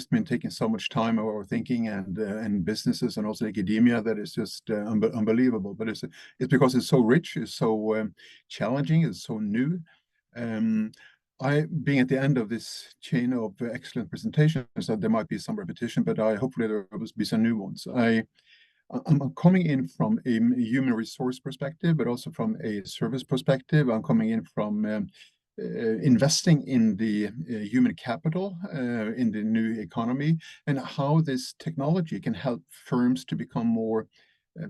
just been taking so much time over thinking and businesses and also academia that is just unbelievable. But it's because it's so rich, it's so challenging, it's so new. I, being at the end of this chain of excellent presentations, so there might be some repetition, but hopefully there will be some new ones. I'm coming in from a human resource perspective, but also from a service perspective. I'm coming in from investing in the human capital in the new economy, and how this technology can help firms to become more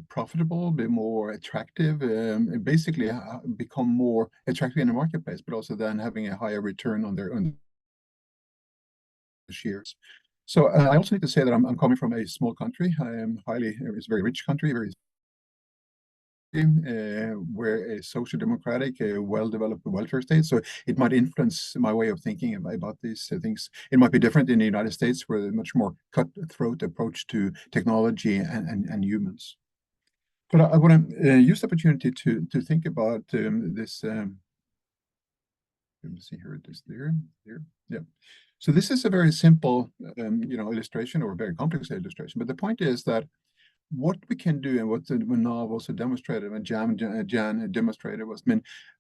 profitable, be more attractive, and basically become more attractive in the marketplace, but also then having a higher return on their shares. So I also need to say that I'm coming from a small country. I am it's a very rich country, very we're a social democratic, a well-developed welfare state. So it might influence my way of thinking about these things. It might be different in the United States, where there's a much more cutthroat approach to technology and humans. But I want to use the opportunity to think about this. Let me see here. This there, yeah. So this is a very simple, illustration, or a very complex illustration. But the point is that what we can do, and what Nav also demonstrated, and Jan demonstrated, was,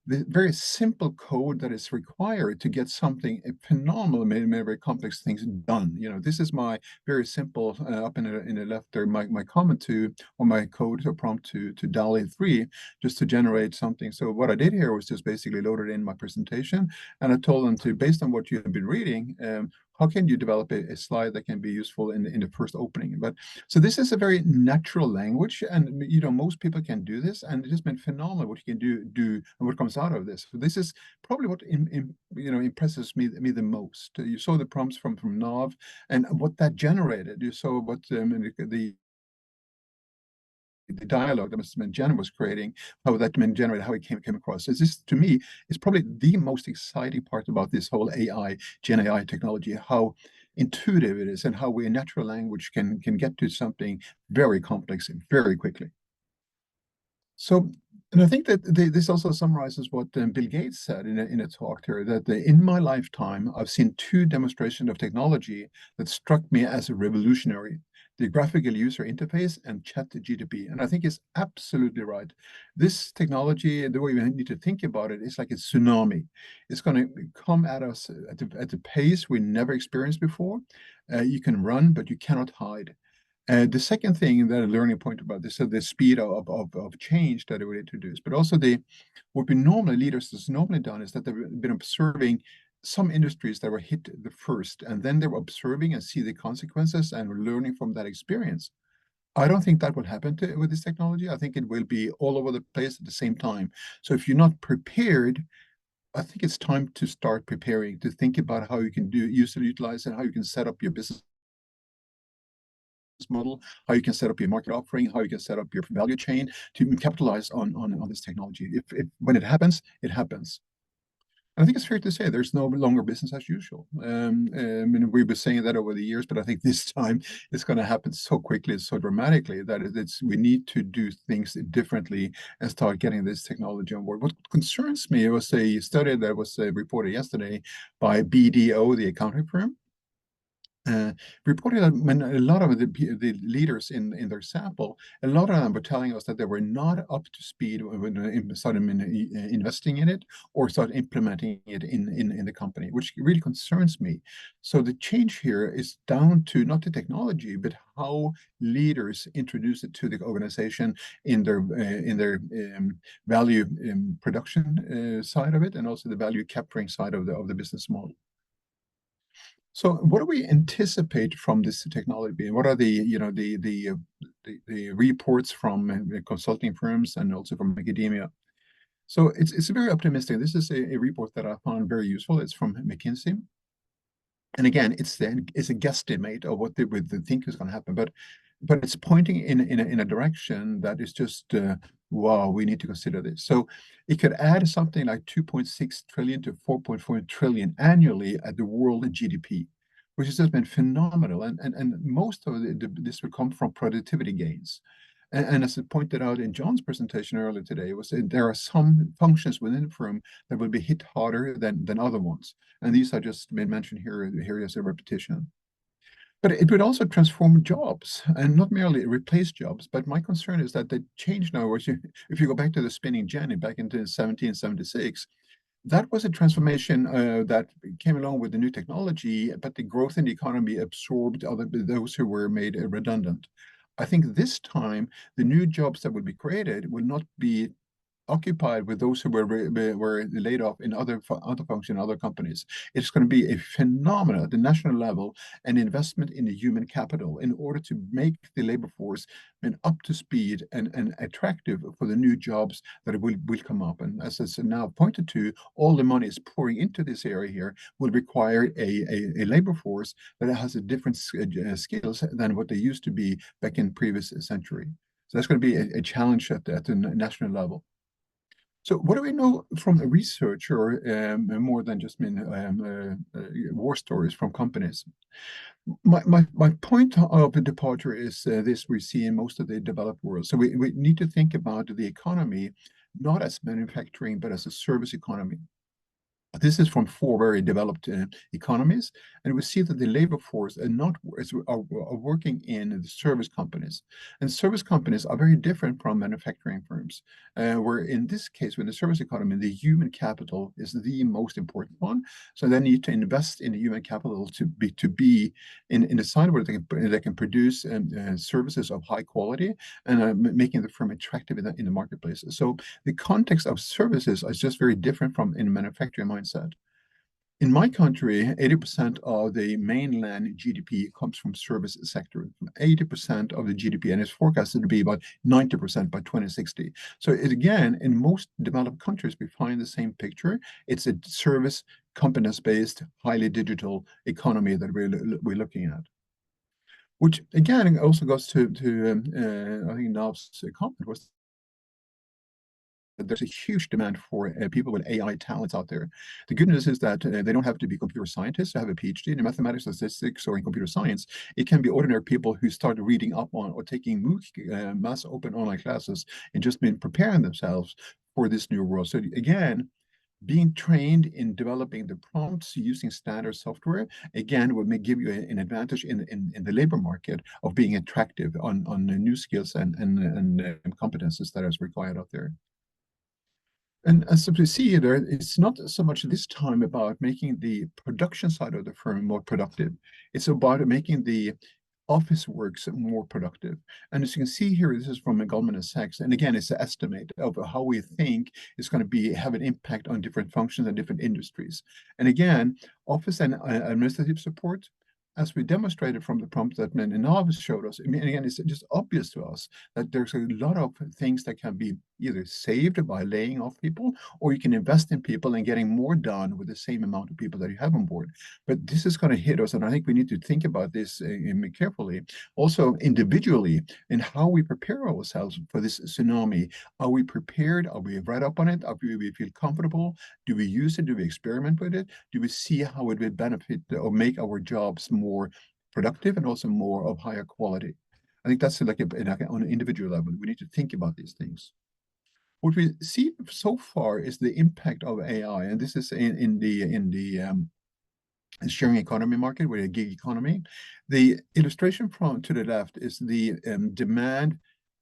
the very simple code that is required to get something, a phenomenal, very complex things done. This is my very simple, up in the left there, my comment to, or my code or prompt to DALL-E 3, just to generate something. So what I did here was just basically loaded in my presentation, and I told them to, based on what you have been reading, how can you develop a slide that can be useful in the first opening? But so this is a very natural language, and most people can do this, and it has been phenomenal what you can do and what comes out of this. So this is probably what impresses me the most. You saw the prompts from Nav and what that generated. You saw what the dialogue that Jen was creating, how that generated, how it came across. So this, to me, is probably the most exciting part about this whole AI, Gen AI technology, how intuitive it is, and how we in natural language can get to something very complex very quickly. So, and I think that this also summarizes what Bill Gates said in a talk here, that in my lifetime, I've seen two demonstrations of technology that struck me as revolutionary: the graphical user interface and ChatGPT. And I think it's absolutely right. This technology, the way we need to think about it, is like a tsunami. It's going to come at us at a pace we never experienced before. You can run, but you cannot hide. The second thing, that a learning point about this, is the speed of change that it will introduce, but also what leaders has normally done is that they've been observing some industries that were hit the first, and then they were observing and see the consequences and were learning from that experience. I don't think that will happen with this technology. I think it will be all over the place at the same time. So if you're not prepared, I think it's time to start preparing, to think about how you can utilize and how you can set up your business model, how you can set up your market offering, how you can set up your value chain to capitalize on this technology. If when it happens, it happens. I think it's fair to say there's no longer business as usual. We've been saying that over the years, but I think this time it's going to happen so quickly, so dramatically, that we need to do things differently and start getting this technology on board. What concerns me was a study that was reported yesterday by BDO, the accounting firm, reported that when a lot of the leaders in their sample, a lot of them were telling us that they were not up to speed when they started investing in it or started implementing it in the company, which really concerns me. So the change here is down to not the technology, but how leaders introduce it to the organization in their value production side of it, and also the value capturing side of the business model. So what do we anticipate from this technology? What are the reports from consulting firms and also from academia? So it's very optimistic. This is a report that I found very useful. It's from McKinsey. And again, it's a guesstimate of what they would think is going to happen, but it's pointing in a direction that is just wow, we need to consider this. So it could add something like 2.6 trillion to 4.4 trillion annually at the world GDP, which has just been phenomenal. And most of this will come from productivity gains. And as I pointed out in John's presentation earlier today, there are some functions within the firm that will be hit harder than other ones. And these are just been mentioned here as a repetition. But it would also transform jobs and not merely replace jobs. But my concern is that the change now, if you go back to the spinning jenny back into 1776, that was a transformation that came along with the new technology, but the growth in the economy absorbed those who were made redundant. I think this time the new jobs that will be created will not be occupied with those who were laid off in other function, other companies. It's going to be a phenomenon at the national level, an investment in the human capital in order to make the labor force up to speed and attractive for the new jobs that will come up. And as it's now pointed to, all the money is pouring into this area here will require a labor force that has a different skills than what they used to be back in previous century. So that's going to be a challenge at the national level. So what do we know from research or more than just war stories from companies? My point of the departure is this we see in most of the developed world. So we need to think about the economy not as manufacturing, but as a service economy. This is from four very developed economies, and we see that the labor force are working in the service companies. And service companies are very different from manufacturing firms, where in this case, with the service economy, the human capital is the most important one. So they need to invest in the human capital to be in the side where they can produce services of high quality and making the firm attractive in the marketplace. So the context of services is just very different from in manufacturing mindset. In my country, 80% of the mainland GDP comes from service sector, 80% of the GDP, and it's forecasted to be about 90% by 2060. So again, in most developed countries, we find the same picture. It's a service companies-based, highly digital economy that we're looking at. Which again also goes to I think Nav's comment was there's a huge demand for people with AI talents out there. The good news is that they don't have to be computer scientists to have a PhD in mathematics, statistics, or in computer science. It can be ordinary people who start reading up on or taking MOOC, mass open online classes, and just been preparing themselves for this new world. So again, being trained in developing the prompts using standard software, again, will give you an advantage in the labor market of being attractive on new skills and competences that is required out there. And as we see there, it's not so much this time about making the production side of the firm more productive. It's about making the office works more productive. And as you can see here, this is from Goldman Sachs. And again, it's an estimate of how we think it's going to have an impact on different functions and different industries. And again, office and administrative support, as we demonstrated from the prompt that Nav showed us, I mean, again, it's just obvious to us that there's a lot of things that can be either saved by laying off people, or you can invest in people and getting more done with the same amount of people that you have on board. But this is going to hit us, and I think we need to think about this carefully. Also, individually, in how we prepare ourselves for this tsunami. Are we prepared? Are we read up on it? Do we feel comfortable? Do we use it? Do we experiment with it? Do we see how it will benefit or make our jobs more productive and also more of higher quality? I think that's like on an individual level. We need to think about these things. What we see so far is the impact of AI, and this is in the sharing economy market, with a gig economy. The illustration from to the left is the demand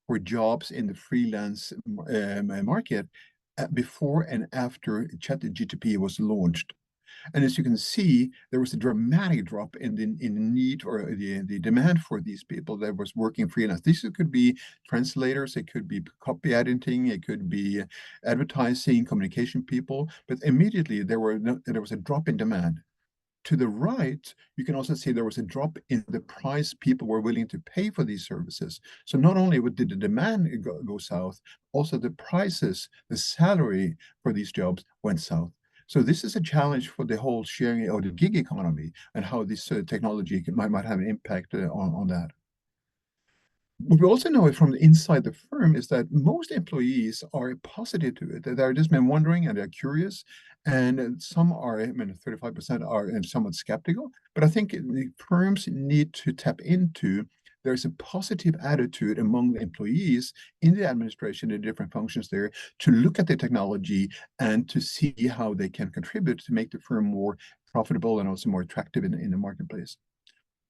for jobs in the freelance market before and after ChatGPT was launched. And as you can see, there was a dramatic drop in the need or the demand for these people that was working freelance. These could be translators, it could be copy editing, it could be advertising, communication people. But immediately there was a drop in demand. To the right, you can also see there was a drop in the price people were willing to pay for these services. So not only did the demand go south, also the prices, the salary for these jobs went south. So this is a challenge for the whole sharing or the gig economy and how this technology might have an impact on that. What we also know from inside the firm is that most employees are positive to it. They're just been wondering and they're curious. And some are, 35% are somewhat skeptical. But I think the firms need to tap into there's a positive attitude among the employees in the administration, the different functions there, to look at the technology and to see how they can contribute to make the firm more profitable and also more attractive in the marketplace.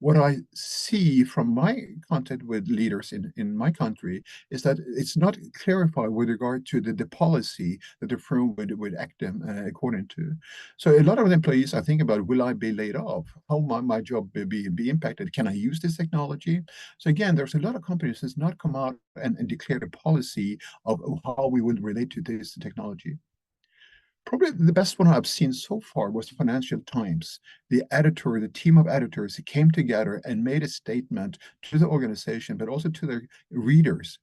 What I see from my contact with leaders in my country is that it's not clarified with regard to the policy that the firm would act according to. So a lot of the employees are thinking about, will I be laid off? How my job be impacted? Can I use this technology? So again, there's a lot of companies that's not come out and declared a policy of how we would relate to this technology. Probably the best one I've seen so far was the Financial Times. The editor, the team of editors, came together and made a statement to the organization, but also to their readers.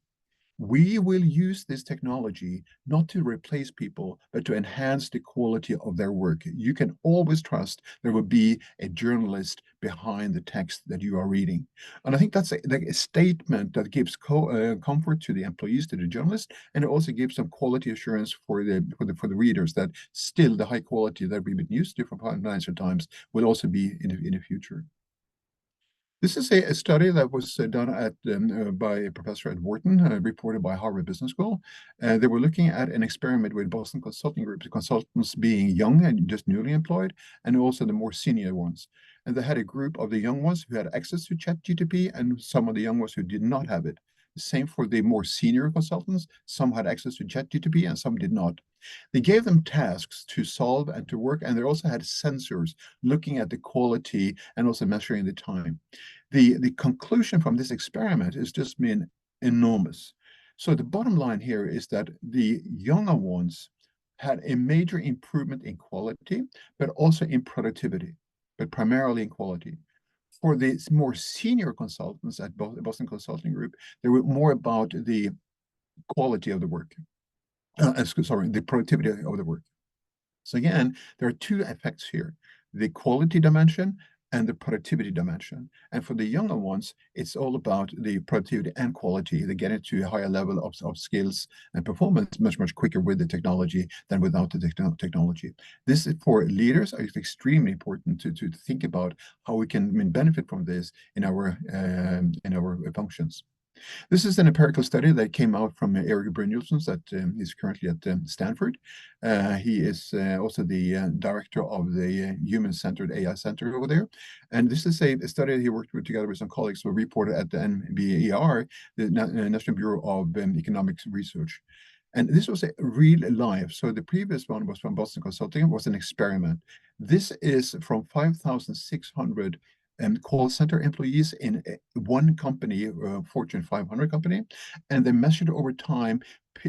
We will use this technology not to replace people, but to enhance the quality of their work. You can always trust there will be a journalist behind the text that you are reading. And I think that's a statement that gives comfort to the employees, to the journalists, and it also gives some quality assurance for the readers that still the high quality that we've been used to from Financial Times will also be in the future. This is a study that was done by a professor at Wharton, reported by Harvard Business School. They were looking at an experiment with Boston Consulting Group, the consultants being young and just newly employed, and also the more senior ones. And they had a group of the young ones who had access to ChatGPT and some of the young ones who did not have it. The same for the more senior consultants. Some had access to ChatGPT and some did not. They gave them tasks to solve and to work, and they also had sensors looking at the quality and also measuring the time. The conclusion from this experiment has just been enormous. So the bottom line here is that the younger ones had a major improvement in quality, but also in productivity, but primarily in quality. For the more senior consultants at Boston Consulting Group, they were more about the quality of the work. Sorry, the productivity of the work. So again, there are two effects here, the quality dimension and the productivity dimension. And for the younger ones, it's all about the productivity and quality. They get into a higher level of skills and performance much quicker with the technology than without the technology. This is for leaders is extremely important to think about how we can benefit from this in our functions. This is an empirical study that came out from Erik Brynjolfsson that is currently at Stanford. He is also the director of the Human-Centered AI Center over there. And this is a study he worked with together with some colleagues who reported at the NBER, the National Bureau of Economics Research. And this was a real life. So the previous one was from Boston Consulting. It was an experiment. This is from 5,600 call center employees in one company, Fortune 500 company, and they measured over time.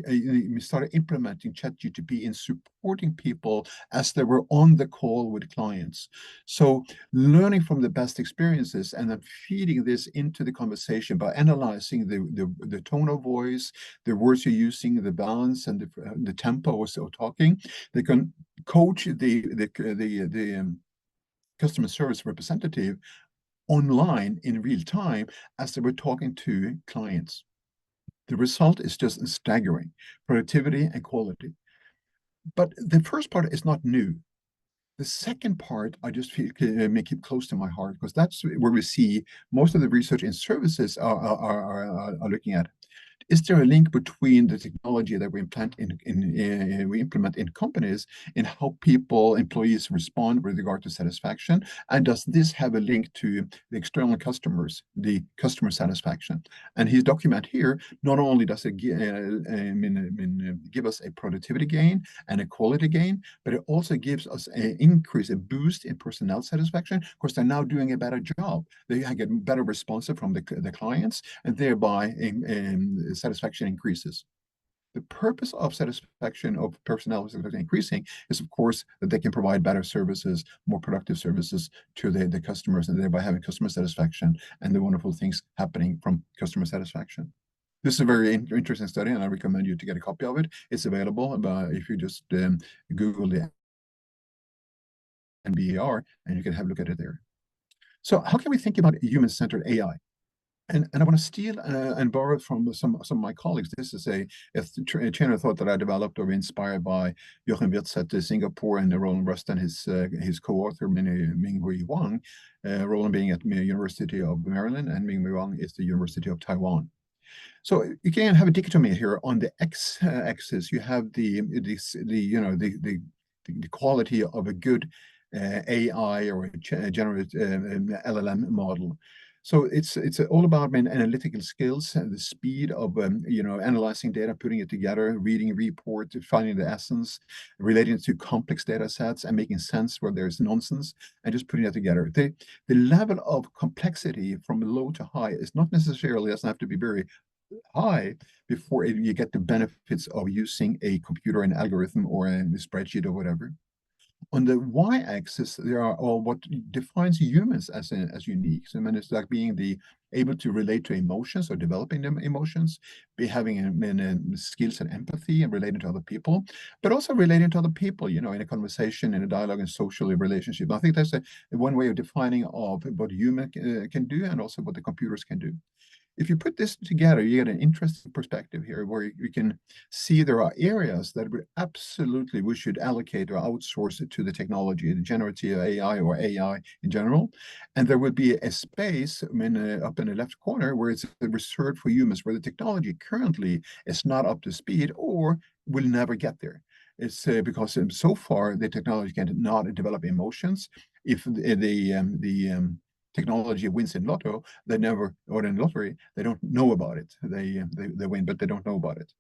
We started implementing ChatGPT in supporting people as they were on the call with clients. So learning from the best experiences and then feeding this into the conversation by analyzing the tone of voice, the words you're using, the balance, and the tempo of talking. They can coach the customer service representative online in real time as they were talking to clients. The result is just staggering, productivity and quality. But the first part is not new. The second part, I just feel may keep close to my heart because that's where we see most of the research in services are looking at. Is there a link between the technology that we implement in companies in how employees respond with regard to satisfaction? And does this have a link to the external customers, the customer satisfaction? And his document here, not only does it give us a productivity gain and a quality gain, but it also gives us an increase, a boost in personnel satisfaction because they're now doing a better job. They get better responsive from the clients, and thereby satisfaction increases. The purpose of satisfaction of personnel increasing is, of course, that they can provide better services, more productive services to the customers, and thereby having customer satisfaction and the wonderful things happening from customer satisfaction. This is a very interesting study, and I recommend you to get a copy of it. It's available if you just Google the NBER, and you can have a look at it there. So how can we think about human-centered AI? And I want to steal and borrow from some of my colleagues. This is a train of thought that I developed or inspired by Jochen Wirtz at Singapore and Roland Rust and his co-author Ming-Hui Wang. Roland being at the University of Maryland and Ming-Hui Wang is the University of Taiwan. So you can have a dichotomy here. On the x-axis, you have the quality of a good AI or a generative LLM model. So it's all about analytical skills and the speed of analyzing data, putting it together, reading a report, finding the essence, relating it to complex data sets, and making sense where there's nonsense, and just putting it together. The level of complexity from low to high is not necessarily doesn't have to be very high before you get the benefits of using a computer, an algorithm, or a spreadsheet or whatever. On the y-axis, there are all what defines humans as unique. So, I mean, it's like being able to relate to emotions or developing them emotions, be having skills and empathy and relating to other people, but also relating to other people, in a conversation, in a dialogue, and social relationship. I think that's one way of defining of what human can do and also what the computers can do. If you put this together, you get an interesting perspective here where you can see there are areas that we should allocate or outsource it to the technology, the generative AI or AI in general. And there would be a space up in the left corner where it's reserved for humans, where the technology currently is not up to speed or will never get there. It's because so far the technology cannot develop emotions. If the technology wins in lotto, they never, or in lottery, they don't know about it. They win, but they don't know about it.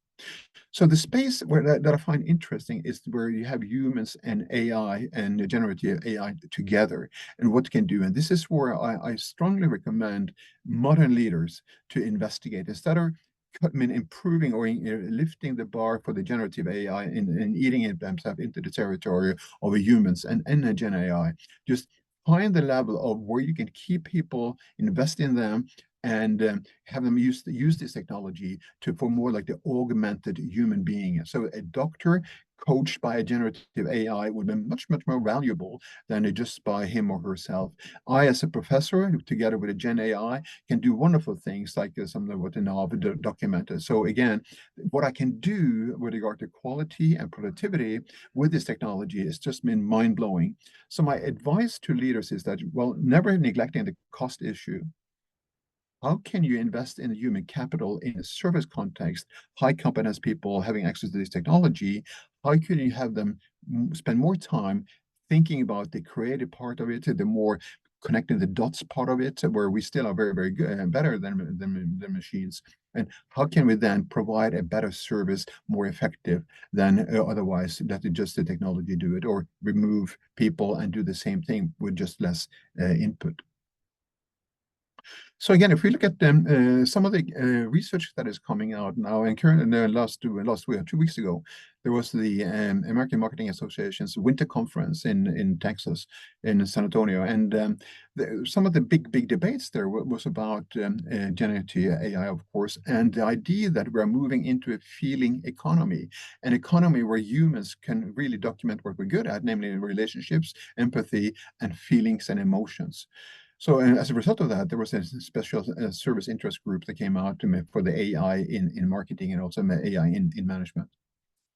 So the space that I find interesting is where you have humans and AI and generative AI together and what can do. And this is where I strongly recommend modern leaders to investigate instead of improving or lifting the bar for the generative AI and eating it themselves into the territory of humans and Gen AI. Just find the level of where you can keep people, invest in them, and have them use this technology for more like the augmented human being. So a doctor coached by a generative AI would be much, much more valuable than just by him or herself. I, as a professor, together with a Gen AI, can do wonderful things like some of what the NAV documented. So again, what I can do with regard to quality and productivity with this technology has just been mind-blowing. So my advice to leaders is that, well, never neglecting the cost issue. How can you invest in human capital in a service context, high competence people having access to this technology? How can you have them spend more time thinking about the creative part of it, the more connecting the dots part of it, where we still are very, very good and better than machines? And how can we then provide a better service, more effective than otherwise that just the technology do it, or remove people and do the same thing with just less input? So again, if we look at some of the research that is coming out now, and currently in the last week, 2 weeks ago, there was the American Marketing Association's winter conference in Texas, in San Antonio, and some of the big debates there was about generative AI, of course, and the idea that we're moving into a feeling economy, an economy where humans can really document what we're good at, namely relationships, empathy, and feelings and emotions. So as a result of that, there was a special service interest group that came out for the AI in marketing and also AI in management.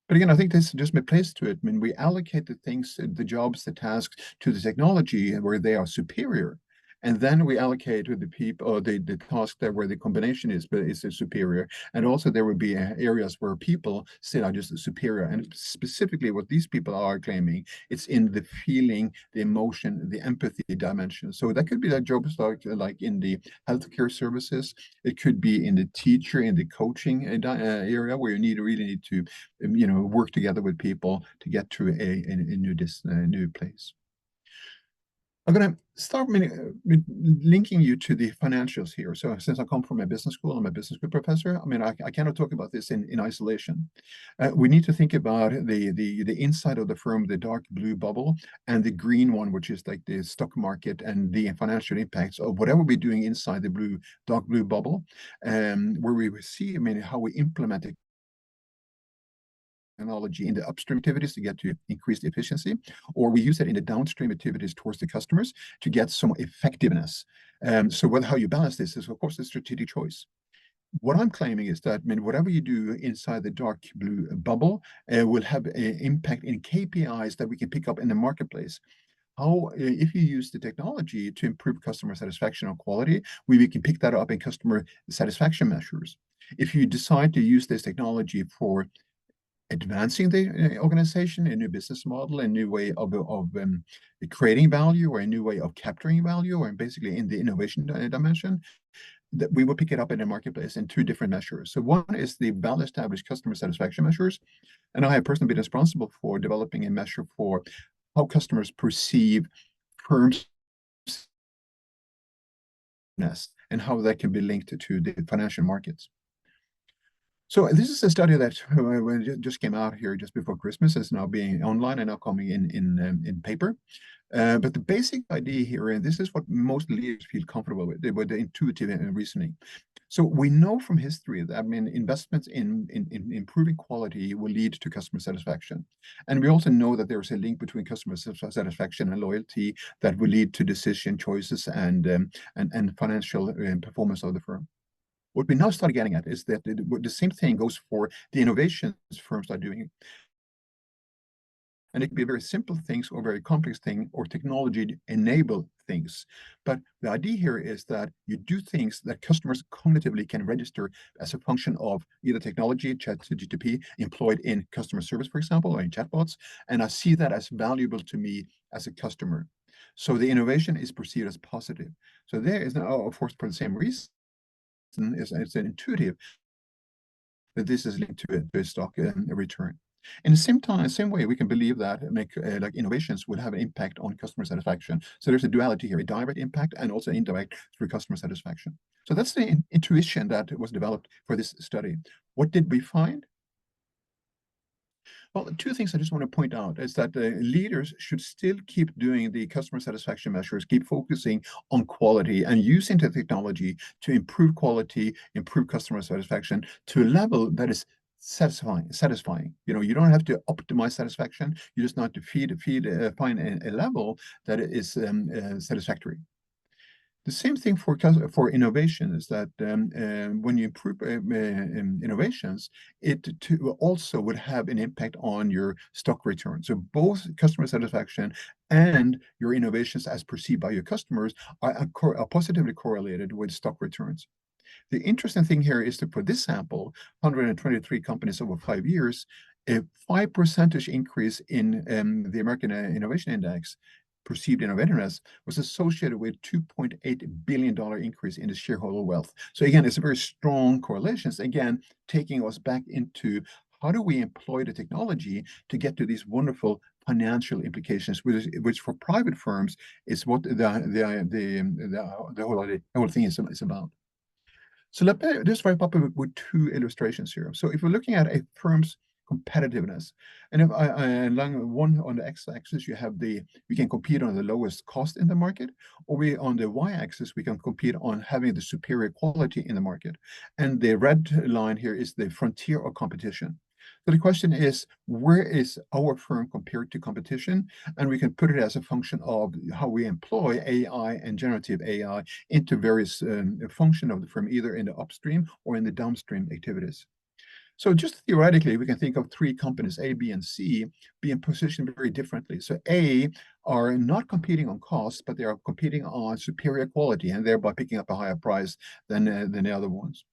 But again, I think this just may place to it. I mean, we allocate the things, the jobs, the tasks to the technology where they are superior. And then we allocate to the people or the task that where the combination is superior. And also there would be areas where people still are just superior. And specifically what these people are claiming, it's in the feeling, the emotion, the empathy dimension. So that could be like jobs like in the healthcare services. It could be in the teacher, in the coaching area where you really need to work together with people to get to a new place. I'm going to start with linking you to the financials here. So since I come from a business school, I'm a business school professor. I mean, I cannot talk about this in isolation. We need to think about the inside of the firm, the dark blue bubble, and the green one, which is like the stock market and the financial impacts of whatever we're doing inside the dark blue bubble, where we see, I mean, how we implement it technology in the upstream activities to get to increased efficiency, or we use it in the downstream activities towards the customers to get some effectiveness. So how you balance this is, of course, a strategic choice. What I'm claiming is that, I mean, whatever you do inside the dark blue bubble will have an impact in KPIs that we can pick up in the marketplace. If you use the technology to improve customer satisfaction or quality, we can pick that up in customer satisfaction measures. If you decide to use this technology for advancing the organization, a new business model, a new way of creating value, or a new way of capturing value, or basically in the innovation dimension, that we will pick it up in the marketplace in two different measures. So one is the well-established customer satisfaction measures, and I have personally been responsible for developing a measure for how customers perceive firms and how that can be linked to the financial markets. So this is a study that just came out here just before Christmas. It's now being online and now coming in paper. But the basic idea here, and this is what most leaders feel comfortable with the intuitive reasoning. So we know from history that, I mean, investments in improving quality will lead to customer satisfaction. And we also know that there's a link between customer satisfaction and loyalty that will lead to decision choices and financial performance of the firm. What we now start getting at is that the same thing goes for the innovations firms are doing. And it can be very simple things or very complex things or technology-enabled things. But the idea here is that you do things that customers cognitively can register as a function of either technology, ChatGPT, employed in customer service, for example, or in chatbots. And I see that as valuable to me as a customer. So the innovation is perceived as positive. So there is, now, of course, for the same reason, it's an intuitive that this is linked to a stock return. In the same way, we can believe that like innovations will have an impact on customer satisfaction. So there's a duality here, a direct impact and also indirect through customer satisfaction. So that's the intuition that was developed for this study. What did we find? Well, two things I just want to point out is that leaders should still keep doing the customer satisfaction measures, keep focusing on quality and using the technology to improve quality, improve customer satisfaction to a level that is satisfying. You know, you don't have to optimize satisfaction. You just need to find a level that is satisfactory. The same thing for innovation is that when you improve innovations, it also would have an impact on your stock return. So both customer satisfaction and your innovations as perceived by your customers are positively correlated with stock returns. The interesting thing here is that for this sample, 123 companies over 5 years, a 5% increase in the American Innovation Index perceived innovativeness was associated with $2.8 billion increase in the shareholder wealth. So again, it's a very strong correlation. Again, taking us back into how do we employ the technology to get to these wonderful financial implications, which for private firms is what the whole thing is about. So let me just wrap up with two illustrations here. So if we're looking at a firm's competitiveness, and if along one on the x-axis you have we can compete on the lowest cost in the market, or on the y-axis we can compete on having the superior quality in the market, and the red line here is the frontier of competition. So the question is, where is our firm compared to competition? And we can put it as a function of how we employ AI and generative AI into various functions of the firm, either in the upstream or in the downstream activities. So just theoretically, we can think of three companies, A, B, and C, being positioned very differently. So A are not competing on cost, but they are competing on superior quality and thereby picking up a higher price than the other ones.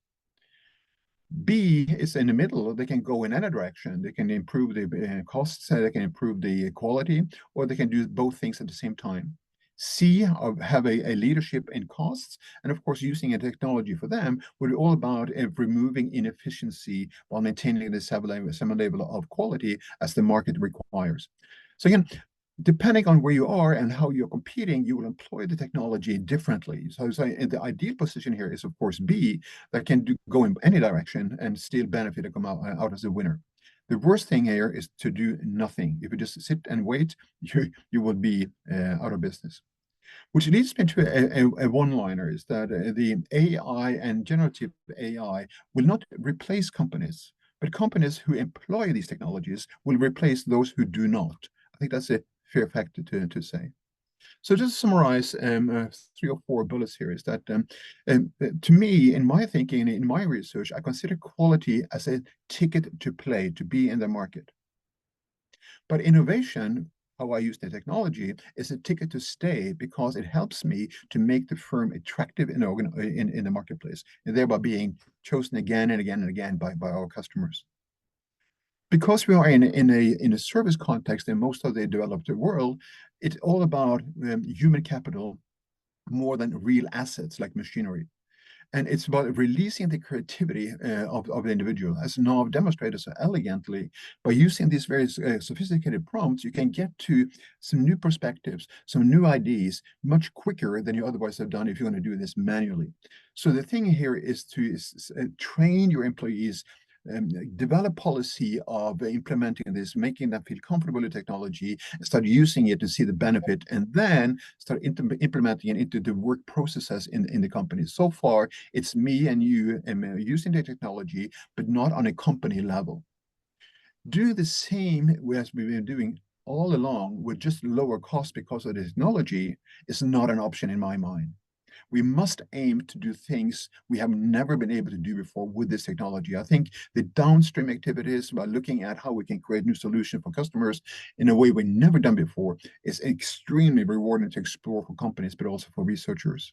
B is in the middle. They can go in any direction. They can improve the costs, they can improve the quality, or they can do both things at the same time. C have a leadership in costs, and of course, using a technology for them will be all about removing inefficiency while maintaining the same level of quality as the market requires. So again, depending on where you are and how you're competing, you will employ the technology differently. So the ideal position here is, of course, B, that can go in any direction and still benefit and come out as a winner. The worst thing here is to do nothing. If you just sit and wait, you will be out of business. Which leads me to a one-liner, is that the AI and generative AI will not replace companies, but companies who employ these technologies will replace those who do not. I think that's a fair fact to say. So just to summarize 3 or 4 bullets here is that to me, in my thinking, in my research, I consider quality as a ticket to play, to be in the market. But innovation, how I use the technology, is a ticket to stay because it helps me to make the firm attractive in the marketplace, and thereby being chosen again and again and again by our customers. Because we are in a service context in most of the developed world, it's all about human capital more than real assets like machinery. And it's about releasing the creativity of the individual. As Nav demonstrated so elegantly, by using these very sophisticated prompts, you can get to some new perspectives, some new ideas much quicker than you otherwise have done if you're going to do this manually. So the thing here is to train your employees, develop policy of implementing this, making them feel comfortable with technology, start using it to see the benefit, and then start implementing it into the work processes in the company. So far, it's me and you using the technology, but not on a company level. Do the same as we've been doing all along with just lower cost because of the technology is not an option in my mind. We must aim to do things we have never been able to do before with this technology. I think the downstream activities by looking at how we can create new solutions for customers in a way we've never done before is extremely rewarding to explore for companies, but also for researchers.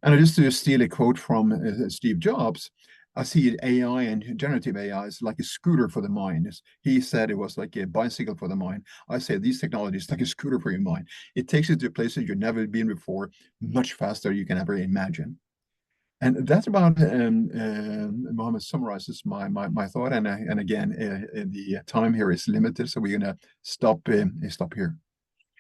And just to steal a quote from Steve Jobs, I see AI and generative AI is like a scooter for the mind. He said it was like a bicycle for the mind. I say these technologies like a scooter for your mind. It takes you to places you've never been before, much faster you can ever imagine. And that's about Mohammed summarizes my thought. And again, the time here is limited, so we're gonna stop here.